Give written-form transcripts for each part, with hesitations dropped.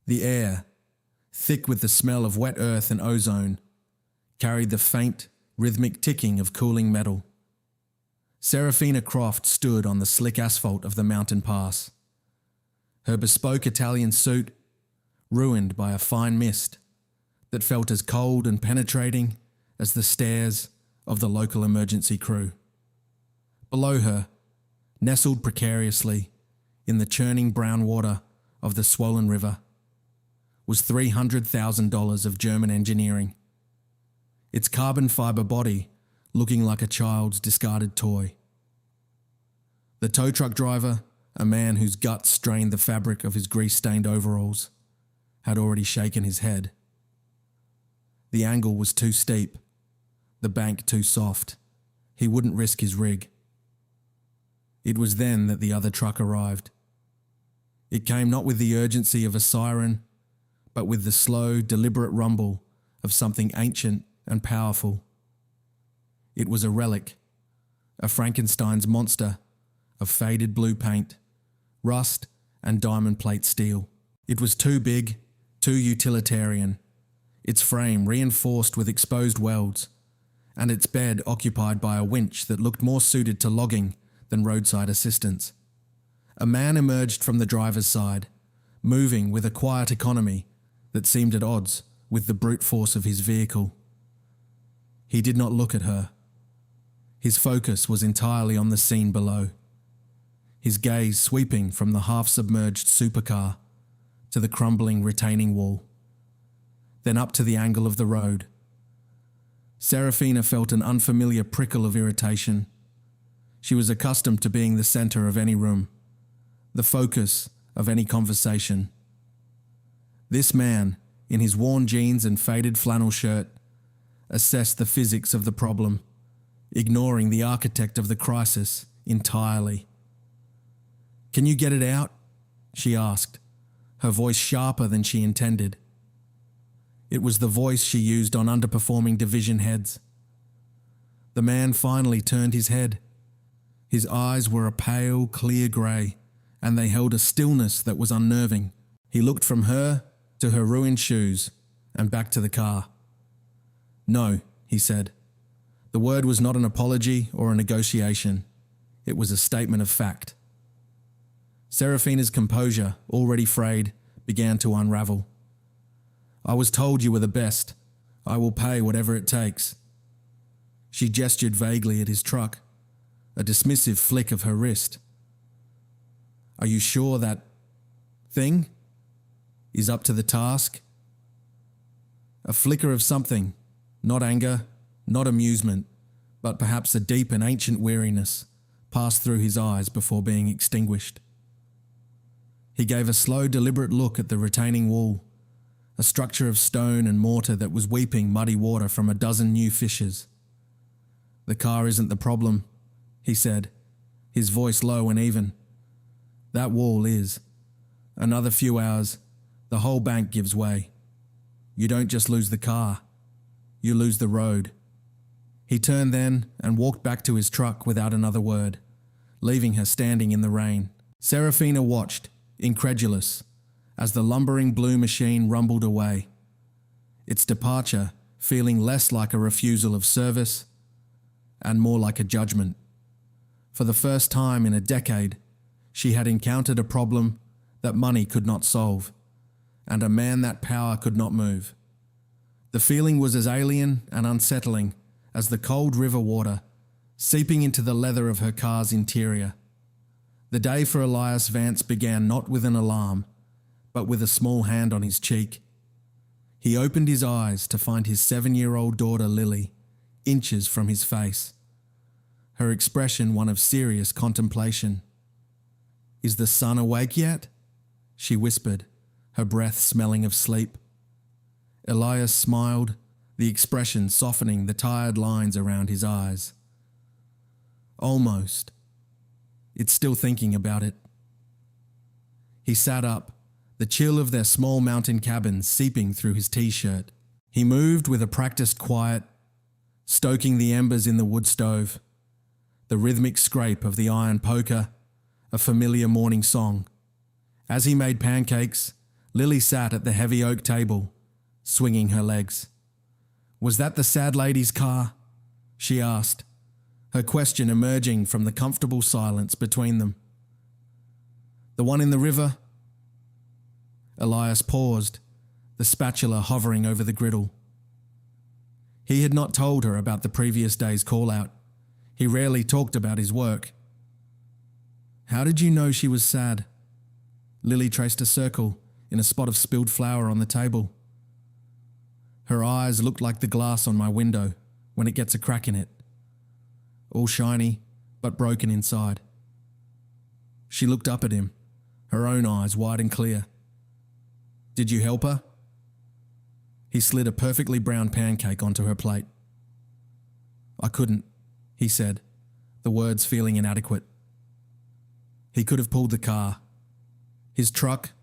The air, thick with the smell of wet earth and ozone, carried the faint, rhythmic ticking of cooling metal. Serafina Croft stood on the slick asphalt of the mountain pass. Her bespoke Italian suit ruined by a fine mist that felt as cold and penetrating as the stares of the local emergency crew. Below her, nestled precariously in the churning brown water of the swollen river, was $300,000 of German engineering, its carbon fibre body looking like a child's discarded toy. The tow truck driver, a man whose guts strained the fabric of his grease-stained overalls, had already shaken his head. The angle was too steep, the bank too soft. He wouldn't risk his rig. It was then that the other truck arrived. It came not with the urgency of a siren, but with the slow, deliberate rumble of something ancient and powerful. It was a relic, a Frankenstein's monster of faded blue paint, rust and diamond plate steel. It was too big, too utilitarian, its frame reinforced with exposed welds, and its bed occupied by a winch that looked more suited to logging than roadside assistance. A man emerged from the driver's side, moving with a quiet economy that seemed at odds with the brute force of his vehicle. He did not look at her. His focus was entirely on the scene below, his gaze sweeping from the half-submerged supercar to the crumbling retaining wall, then up to the angle of the road. Serafina felt an unfamiliar prickle of irritation. She was accustomed to being the centre of any room, the focus of any conversation. This man, in his worn jeans and faded flannel shirt, assessed the physics of the problem, ignoring the architect of the crisis entirely. "Can you get it out?" she asked, her voice sharper than she intended. It was the voice she used on underperforming division heads. The man finally turned his head. His eyes were a pale, clear grey, and they held a stillness that was unnerving. He looked from her to her ruined shoes and back to the car. "No," he said. The word was not an apology or a negotiation. It was a statement of fact. Serafina's composure, already frayed, began to unravel. "I was told you were the best. I will pay whatever it takes." She gestured vaguely at his truck, a dismissive flick of her wrist. "Are you sure that thing is up to the task?" A flicker of something, not anger, not amusement, but perhaps a deep and ancient weariness, passed through his eyes before being extinguished. He gave a slow, deliberate look at the retaining wall, a structure of stone and mortar that was weeping muddy water from a dozen new fissures. "The car isn't the problem," he said, his voice low and even. "That wall is. Another few hours, the whole bank gives way. You don't just lose the car, you lose the road." He turned then and walked back to his truck without another word, leaving her standing in the rain. Serafina watched, incredulous, as the lumbering blue machine rumbled away, its departure feeling less like a refusal of service and more like a judgment. For the first time in a decade, she had encountered a problem that money could not solve, and a man that power could not move. The feeling was as alien and unsettling as the cold river water seeping into the leather of her car's interior. The day for Elias Vance began not with an alarm, but with a small hand on his cheek. He opened his eyes to find his 7-year-old daughter Lily, inches from his face, her expression one of serious contemplation. "Is the sun awake yet?" she whispered, her breath smelling of sleep. Elias smiled, the expression softening the tired lines around his eyes. "Almost. It's still thinking about it." He sat up, the chill of their small mountain cabin seeping through his t-shirt. He moved with a practiced quiet, stoking the embers in the wood stove, the rhythmic scrape of the iron poker, a familiar morning song. As he made pancakes, Lily sat at the heavy oak table, swinging her legs. "Was that the sad lady's car?" she asked, her question emerging from the comfortable silence between them. "The one in the river?" Elias paused, the spatula hovering over the griddle. He had not told her about the previous day's call-out. He rarely talked about his work. "How did you know she was sad?" Lily traced a circle in a spot of spilled flour on the table. "Her eyes looked like the glass on my window when it gets a crack in it. All shiny, but broken inside." She looked up at him, her own eyes wide and clear. "Did you help her?" He slid a perfectly brown pancake onto her plate. "I couldn't," he said, the words feeling inadequate. He could have pulled the car. His truck,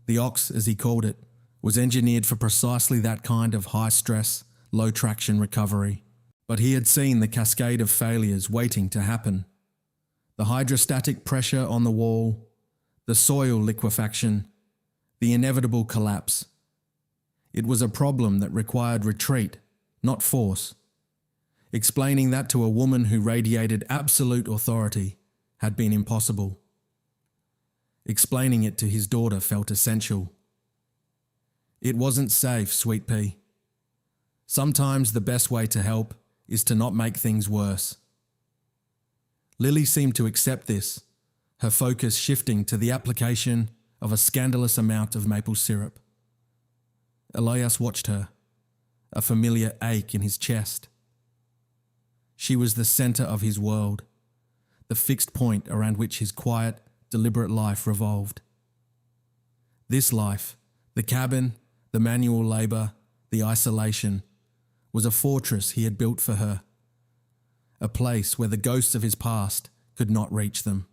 the Ox as he called it, was engineered for precisely that kind of high-stress, low-traction recovery. But he had seen the cascade of failures waiting to happen. The hydrostatic pressure on the wall, the soil liquefaction, the inevitable collapse. It was a problem that required retreat, not force. Explaining that to a woman who radiated absolute authority had been impossible. Explaining it to his daughter felt essential. It wasn't safe, Sweet Pea. Sometimes the best way to help is to not make things worse. Lily seemed to accept this, her focus shifting to the application of a scandalous amount of maple syrup. Elias watched her, a familiar ache in his chest. She was the centre of his world, the fixed point around which his quiet, deliberate life revolved. This life, the cabin, the manual labour, the isolation, was a fortress he had built for her, a place where the ghosts of his past could not reach them.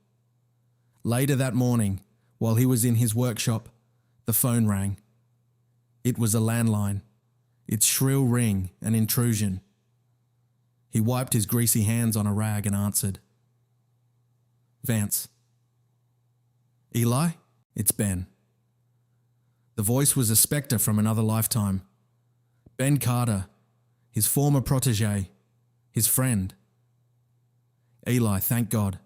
Later that morning, while he was in his workshop, the phone rang. It was a landline, its shrill ring an intrusion. He wiped his greasy hands on a rag and answered. "Vance." "Eli? It's Ben." The voice was a spectre from another lifetime. Ben Carter, his former protege, his friend. "Eli, thank God.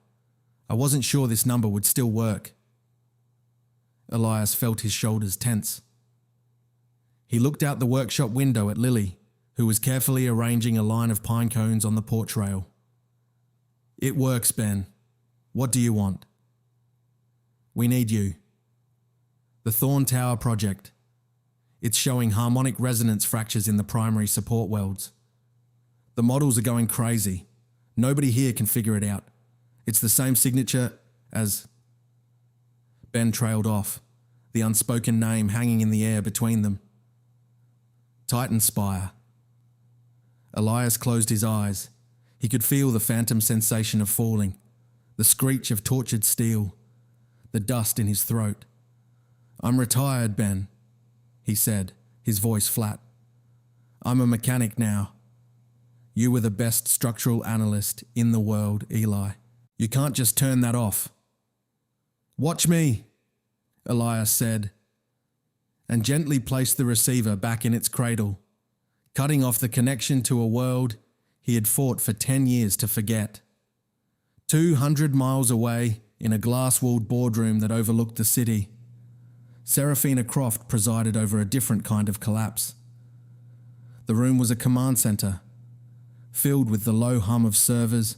I wasn't sure this number would still work." Elias felt his shoulders tense. He looked out the workshop window at Lily, who was carefully arranging a line of pine cones on the porch rail. "It works, Ben. What do you want?" "We need you. The Thorn Tower project. It's showing harmonic resonance fractures in the primary support welds. The models are going crazy. Nobody here can figure it out. It's the same signature as..." Ben trailed off, the unspoken name hanging in the air between them. "Titan Spire." Elias closed his eyes. He could feel the phantom sensation of falling, the screech of tortured steel, the dust in his throat. "I'm retired, Ben," he said, his voice flat. "I'm a mechanic now. You were the best structural analyst in the world, Eli. You can't just turn that off." "Watch me," Elias said, and gently placed the receiver back in its cradle, cutting off the connection to a world he had fought for 10 years to forget. 200 miles away, in a glass-walled boardroom that overlooked the city, Serafina Croft presided over a different kind of collapse. The room was a command centre, filled with the low hum of servers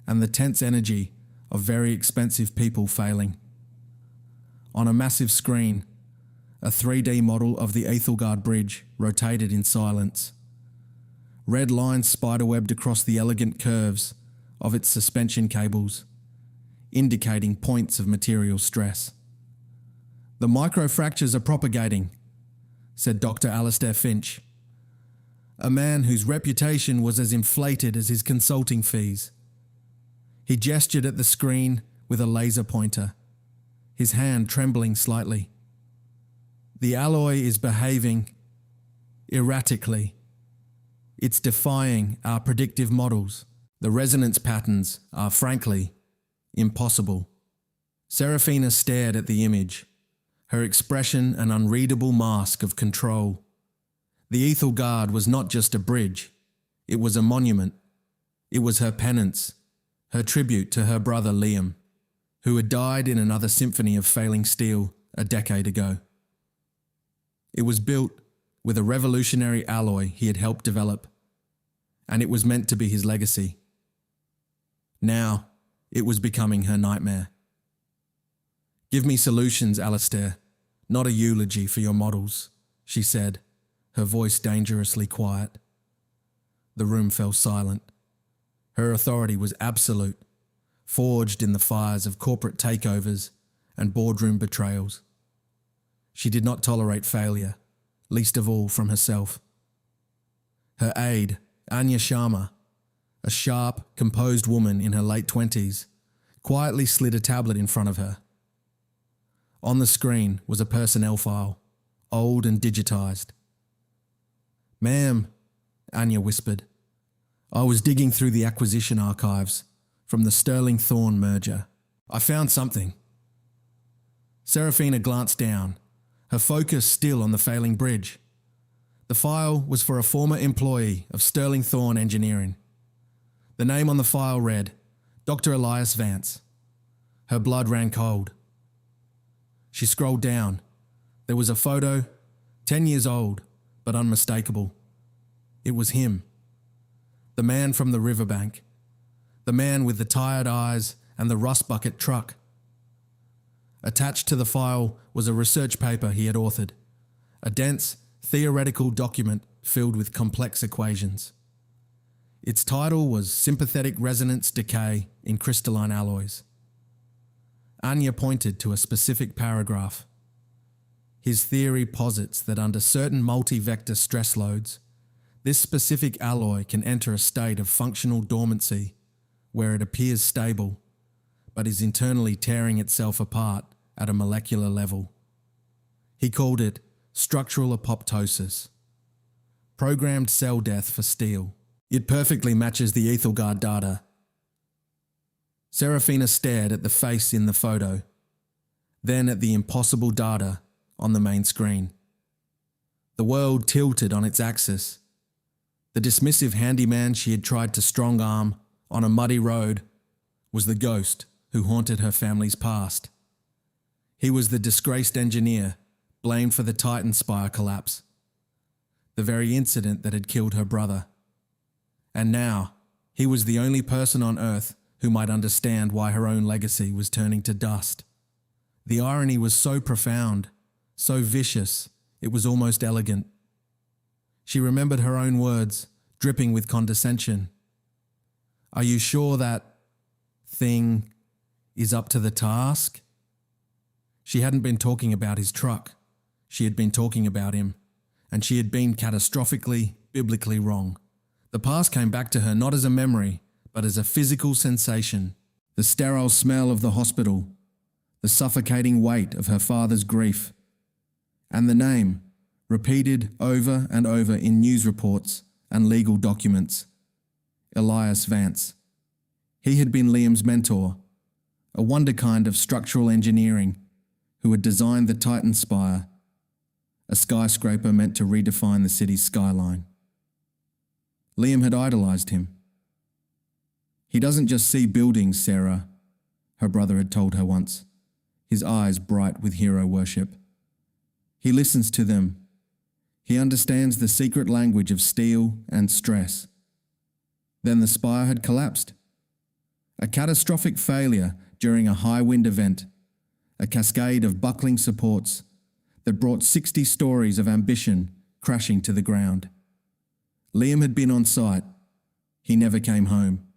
and the tense energy of very expensive people failing. On a massive screen, a 3D model of the Ethelgard Bridge rotated in silence. Red lines spiderwebbed across the elegant curves of its suspension cables, indicating points of material stress. "The microfractures are propagating," said Dr. Alistair Finch, a man whose reputation was as inflated as his consulting fees. He gestured at the screen with a laser pointer, his hand trembling slightly. "The alloy is behaving erratically. It's defying our predictive models. The resonance patterns are, frankly, impossible." Serafina stared at the image, her expression an unreadable mask of control. The Ethel Guard was not just a bridge, it was a monument. It was her penance, her tribute to her brother Liam, who had died in another symphony of failing steel a decade ago. It was built with a revolutionary alloy he had helped develop, and it was meant to be his legacy. Now, it was becoming her nightmare. "Give me solutions, Alistair, not a eulogy for your models," she said, her voice dangerously quiet. The room fell silent. Her authority was absolute, forged in the fires of corporate takeovers and boardroom betrayals. She did not tolerate failure, least of all from herself. Her aide, Anya Sharma, a sharp, composed woman in her late 20s, quietly slid a tablet in front of her. On the screen was a personnel file, old and digitized. "Ma'am," Anya whispered, "I was digging through the acquisition archives from the Sterling Thorne merger. I found something." Serafina glanced down, her focus still on the failing bridge. The file was for a former employee of Sterling Thorne Engineering. The name on the file read, Dr. Elias Vance. Her blood ran cold. She scrolled down. There was a photo, 10 years old, but unmistakable. It was him. The man from the riverbank. The man with the tired eyes and the rust bucket truck. Attached to the file was a research paper he had authored, a dense, theoretical document filled with complex equations. Its title was Sympathetic Resonance Decay in Crystalline Alloys. Anya pointed to a specific paragraph. His theory posits that under certain multi-vector stress loads, this specific alloy can enter a state of functional dormancy where it appears stable, but is internally tearing itself apart at a molecular level. He called it structural apoptosis, programmed cell death for steel. It perfectly matches the Ethel Guard data. Serafina stared at the face in the photo, then at the impossible data on the main screen. The world tilted on its axis. The dismissive handyman she had tried to strong-arm on a muddy road was the ghost who haunted her family's past. He was the disgraced engineer blamed for the Titan Spire collapse, the very incident that had killed her brother. And now, he was the only person on Earth who might understand why her own legacy was turning to dust. The irony was so profound, so vicious, it was almost elegant. She remembered her own words, dripping with condescension. "Are you sure that thing is up to the task?" She hadn't been talking about his truck. She had been talking about him, and she had been catastrophically, biblically wrong. The past came back to her not as a memory, but as a physical sensation. The sterile smell of the hospital, the suffocating weight of her father's grief, and the name, repeated over and over in news reports and legal documents, Elias Vance. He had been Liam's mentor, a wonderkind of structural engineering who had designed the Titan Spire, a skyscraper meant to redefine the city's skyline. Liam had idolized him. "He doesn't just see buildings, Sarah," her brother had told her once, his eyes bright with hero worship. "He listens to them. He understands the secret language of steel and stress." Then the spire had collapsed. A catastrophic failure during a high wind event, a cascade of buckling supports that brought 60 stories of ambition crashing to the ground. Liam had been on site. He never came home.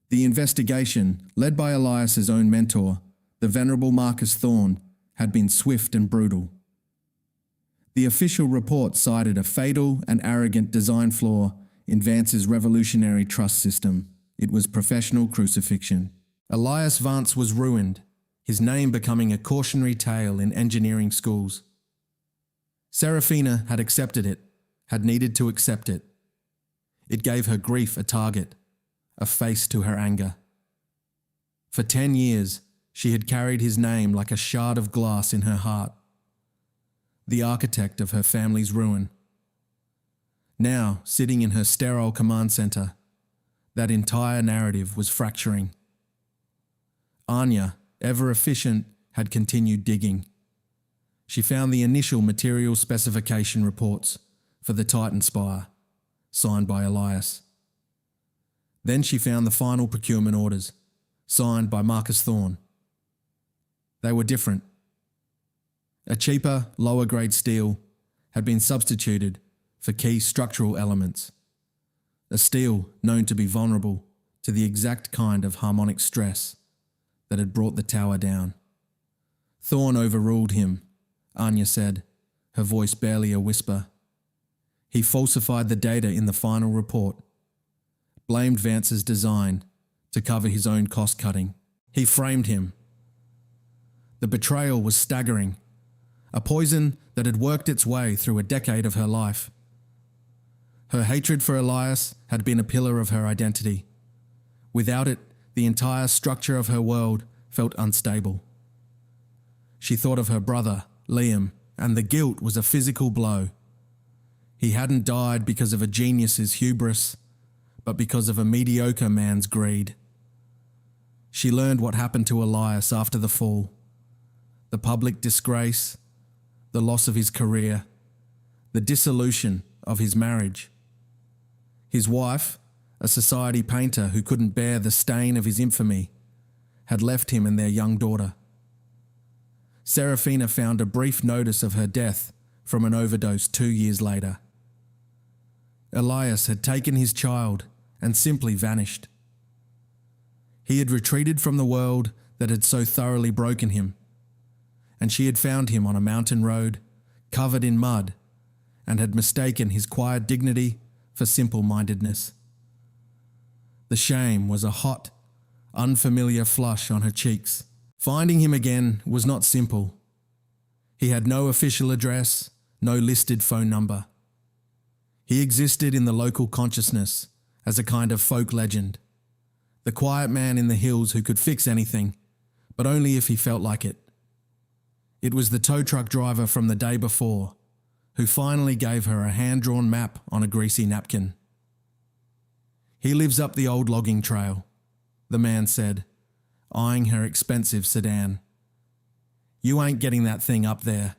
The investigation, led by Elias's own mentor, the venerable Marcus Thorne, had been swift and brutal. The official report cited a fatal and arrogant design flaw in Vance's revolutionary truss system. It was professional crucifixion. Elias Vance was ruined, his name becoming a cautionary tale in engineering schools. Serafina had accepted it, had needed to accept it. It gave her grief a target, a face to her anger. For 10 years, She had carried his name like a shard of glass in her heart, the architect of her family's ruin. Now, sitting in her sterile command center, that entire narrative was fracturing. Anya, ever efficient, had continued digging. She found the initial material specification reports for the Titan Spire, signed by Elias. Then she found the final procurement orders, signed by Marcus Thorne. They were different. A cheaper, lower-grade steel had been substituted for key structural elements, a steel known to be vulnerable to the exact kind of harmonic stress that had brought the tower down. Thorne overruled him, Anya said, her voice barely a whisper. He falsified the data in the final report, blamed Vance's design to cover his own cost-cutting. He framed him. The betrayal was staggering, a poison that had worked its way through a decade of her life. Her hatred for Elias had been a pillar of her identity. Without it, the entire structure of her world felt unstable. She thought of her brother, Liam, and the guilt was a physical blow. He hadn't died because of a genius's hubris, but because of a mediocre man's greed. She learned what happened to Elias after the fall. The public disgrace, the loss of his career, the dissolution of his marriage. His wife, a society painter who couldn't bear the stain of his infamy, had left him and their young daughter. Serafina found a brief notice of her death from an overdose 2 years later. Elias had taken his child and simply vanished. He had retreated from the world that had so thoroughly broken him, and she had found him on a mountain road, covered in mud, and had mistaken his quiet dignity for simple-mindedness. The shame was a hot, unfamiliar flush on her cheeks. Finding him again was not simple. He had no official address, no listed phone number. He existed in the local consciousness as a kind of folk legend, the quiet man in the hills who could fix anything, but only if he felt like it. It was the tow truck driver from the day before who finally gave her a hand-drawn map on a greasy napkin. "He lives up the old logging trail," the man said, eyeing her expensive sedan. "You ain't getting that thing up there."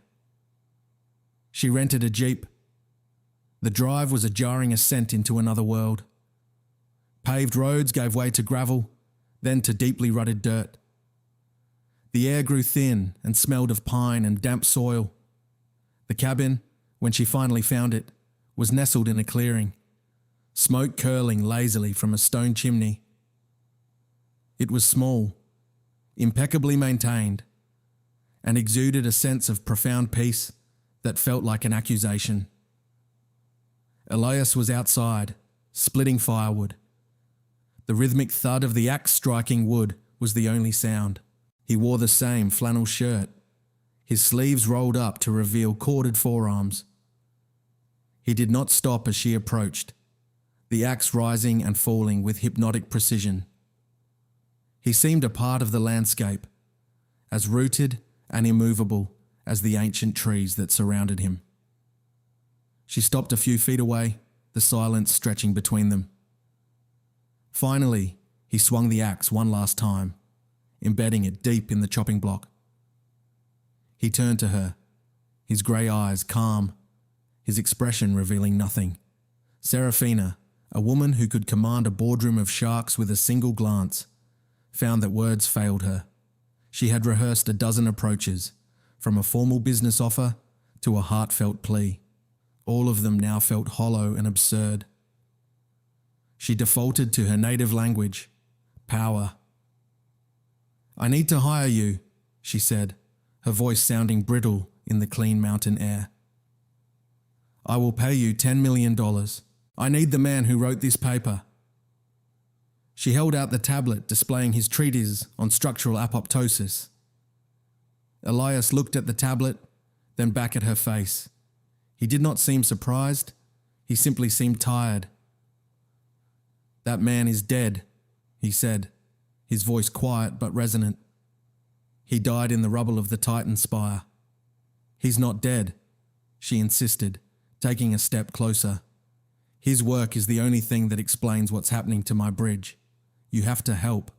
She rented a Jeep. The drive was a jarring ascent into another world. Paved roads gave way to gravel, then to deeply rutted dirt. The air grew thin and smelled of pine and damp soil. The cabin, when she finally found it, was nestled in a clearing, smoke curling lazily from a stone chimney. It was small, impeccably maintained, and exuded a sense of profound peace that felt like an accusation. Elias was outside, splitting firewood. The rhythmic thud of the axe striking wood was the only sound. He wore the same flannel shirt, his sleeves rolled up to reveal corded forearms. He did not stop as she approached, the axe rising and falling with hypnotic precision. He seemed a part of the landscape, as rooted and immovable as the ancient trees that surrounded him. She stopped a few feet away, the silence stretching between them. Finally, he swung the axe one last time, embedding it deep in the chopping block. He turned to her, his grey eyes calm, his expression revealing nothing. Serafina, a woman who could command a boardroom of sharks with a single glance, found that words failed her. She had rehearsed a dozen approaches, from a formal business offer to a heartfelt plea. All of them now felt hollow and absurd. She defaulted to her native language, power. "I need to hire you," she said, her voice sounding brittle in the clean mountain air. "I will pay you $10 million. I need the man who wrote this paper." She held out the tablet displaying his treatise on structural apoptosis. Elias looked at the tablet, then back at her face. He did not seem surprised, he simply seemed tired. "That man is dead," he said, his voice quiet but resonant. He died in the rubble of the Titan Spire. He's not dead, she insisted, taking a step closer. His work is the only thing that explains what's happening to my bridge. You have to help.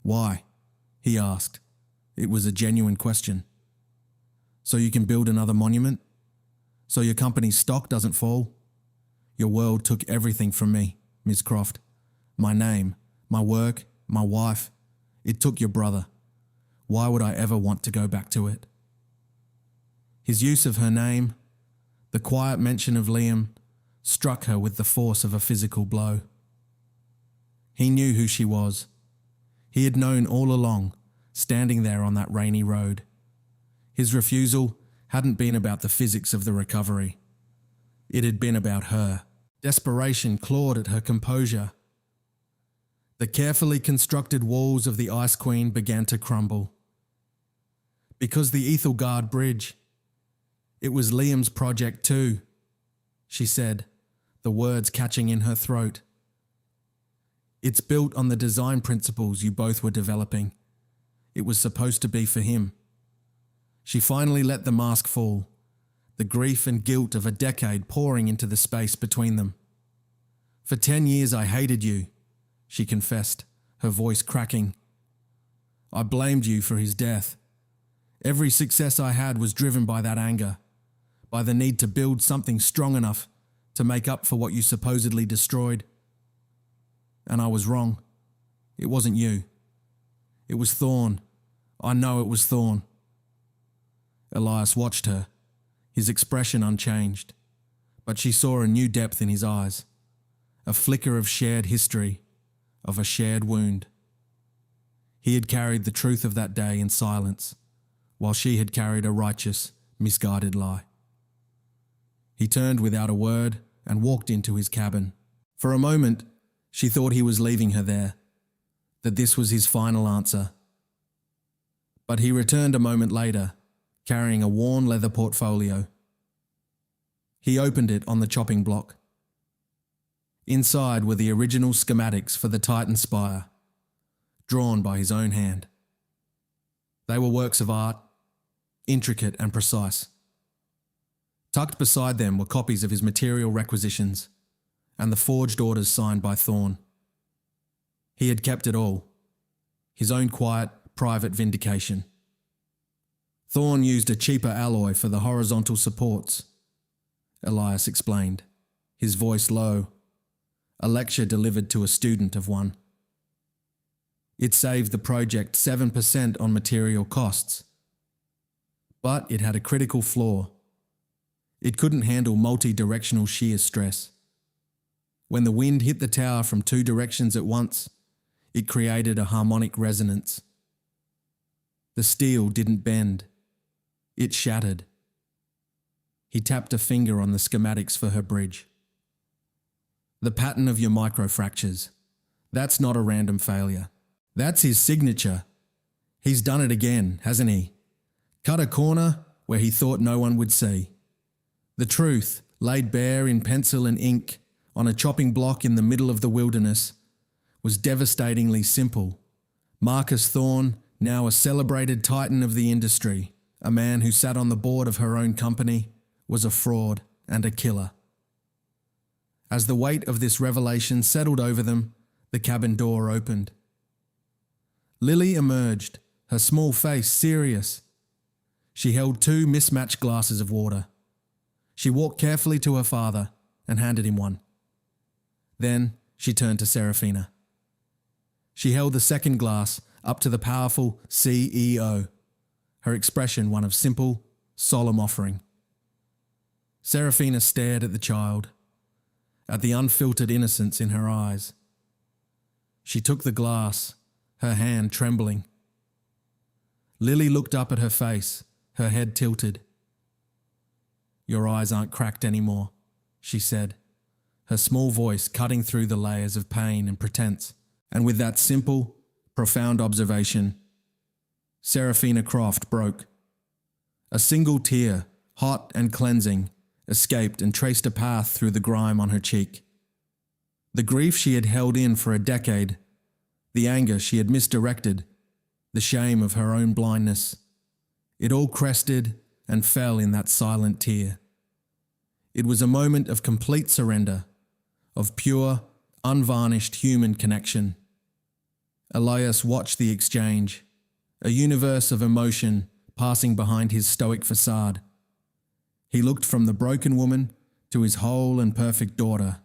Why? He asked. It was a genuine question. So you can build another monument? So your company's stock doesn't fall? Your world took everything from me, Ms. Croft. My name, my work, my wife. It took your brother. Why would I ever want to go back to it? His use of her name, the quiet mention of Liam, struck her with the force of a physical blow. He knew who she was. He had known all along, standing there on that rainy road. His refusal hadn't been about the physics of the recovery. It had been about her. Desperation clawed at her composure. The carefully constructed walls of the Ice Queen began to crumble. Because the Ethelgard Bridge, it was Liam's project too, she said, the words catching in her throat. It's built on the design principles you both were developing. It was supposed to be for him. She finally let the mask fall, the grief and guilt of a decade pouring into the space between them. For 10 years I hated you, she confessed, her voice cracking. I blamed you for his death. Every success I had was driven by that anger, by the need to build something strong enough to make up for what you supposedly destroyed. And I was wrong. It wasn't you. It was Thorn. I know it was Thorn. Elias watched her, his expression unchanged, but she saw a new depth in his eyes, a flicker of shared history, of a shared wound. He had carried the truth of that day in silence, while she had carried a righteous, misguided lie. He turned without a word and walked into his cabin. For a moment, she thought he was leaving her there, that this was his final answer. But he returned a moment later, carrying a worn leather portfolio. He opened it on the chopping block. Inside were the original schematics for the Titan Spire, drawn by his own hand. They were works of art, intricate and precise. Tucked beside them were copies of his material requisitions and the forged orders signed by Thorn. He had kept it all, his own quiet, private vindication. Thorn used a cheaper alloy for the horizontal supports, Elias explained, his voice low, a lecture delivered to a student of one. It saved the project 7% on material costs, but it had a critical flaw. It couldn't handle multi-directional shear stress. When the wind hit the tower from 2 directions at once, it created a harmonic resonance. The steel didn't bend. It shattered. He tapped a finger on the schematics for her bridge. The pattern of your microfractures. That's not a random failure. That's his signature. He's done it again, hasn't he? Cut a corner where he thought no one would see. The truth, laid bare in pencil and ink on a chopping block in the middle of the wilderness, was devastatingly simple. Marcus Thorn, now a celebrated titan of the industry, a man who sat on the board of her own company, was a fraud and a killer. As the weight of this revelation settled over them, the cabin door opened. Lily emerged, her small face serious. She held 2 mismatched glasses of water. She walked carefully to her father and handed him one. Then she turned to Serafina. She held the second glass up to the powerful CEO, her expression one of simple, solemn offering. Serafina stared at the child, at the unfiltered innocence in her eyes. She took the glass, her hand trembling. Lily looked up at her face, her head tilted. "Your eyes aren't cracked anymore," she said, her small voice cutting through the layers of pain and pretense. And with that simple, profound observation, Serafina Croft broke. A single tear, hot and cleansing, escaped and traced a path through the grime on her cheek. The grief she had held in for a decade, the anger she had misdirected, the shame of her own blindness. It all crested and fell in that silent tear. It was a moment of complete surrender, of pure, unvarnished human connection. Elias watched the exchange, a universe of emotion passing behind his stoic facade. He looked from the broken woman to his whole and perfect daughter.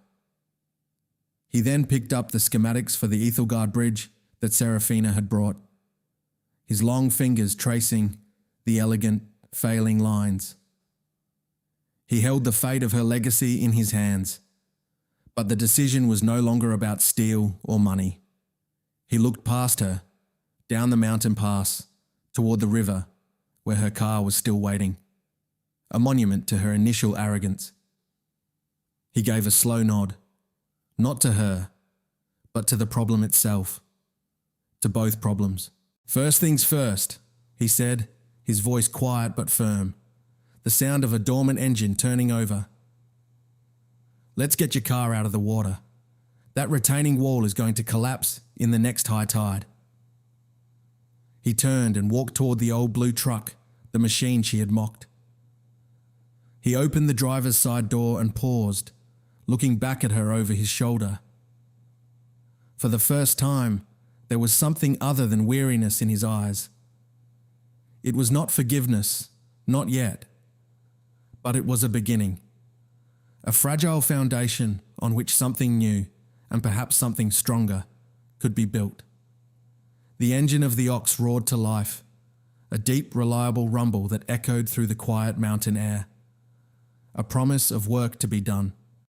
He then picked up the schematics for the Ethelgard Bridge that Seraphina had brought, his long fingers tracing the elegant, failing lines. He held the fate of her legacy in his hands, but the decision was no longer about steel or money. He looked past her, down the mountain pass, toward the river, where her car was still waiting, a monument to her initial arrogance. He gave a slow nod, not to her, but to the problem itself, to both problems. "First things first," he said, his voice quiet but firm, the sound of a dormant engine turning over. "Let's get your car out of the water. That retaining wall is going to collapse in the next high tide." He turned and walked toward the old blue truck, the machine she had mocked. He opened the driver's side door and paused, looking back at her over his shoulder. For the first time, there was something other than weariness in his eyes. It was not forgiveness, not yet, but it was a beginning, a fragile foundation on which something new, and perhaps something stronger, could be built. The engine of the ox roared to life, a deep, reliable rumble that echoed through the quiet mountain air, a promise of work to be done.